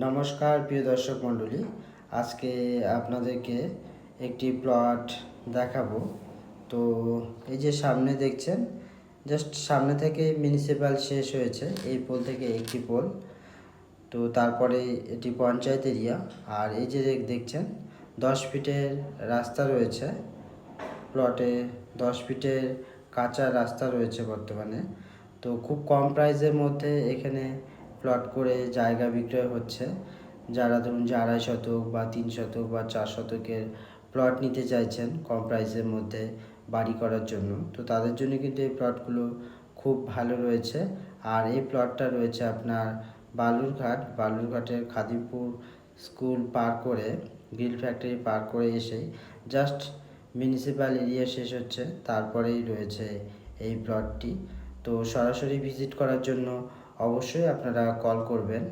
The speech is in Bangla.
নমস্কার প্রিয় দর্শক মণ্ডলী, আজকে আপনাদেরকে একটি প্লট দেখাবো। তো এই যে সামনে দেখছেন, জাস্ট সামনে থেকে মিউনিসিপ্যাল শেষ হয়েছে, এই পোল থেকে একটি পোল। তো তারপরে এটি পঞ্চায়েত এরিয়া। আর এই যে দেখছেন 10 ফিটের রাস্তা রয়েছে প্লটে, 10 ফিটের কাঁচা রাস্তা রয়েছে বর্তমানে। তো খুব কম প্রাইসের মধ্যে এখানে প্লট করে জায়গা বিক্রয় হচ্ছে। যারা ধরুন যে 2.5 শতক বা 3 শতক বা 4 শতকের প্লট নিতে চাইছেন কম প্রাইসের মধ্যে বাড়ি করার জন্য, তো তাদের জন্য কিন্তু এই প্লটগুলো খুব ভালো রয়েছে। আর এই প্লটটা রয়েছে আপনার বালুরঘাটের খাদিমপুর স্কুল পার করে, গ্রিল ফ্যাক্টরি পার করে এসেই জাস্ট মিউনিসিপ্যাল এরিয়া শেষ হচ্ছে, তারপরেই রয়েছে এই প্লটটি। তো সরাসরি ভিজিট করার জন্য অবশ্যই আপনারা কল করবেন।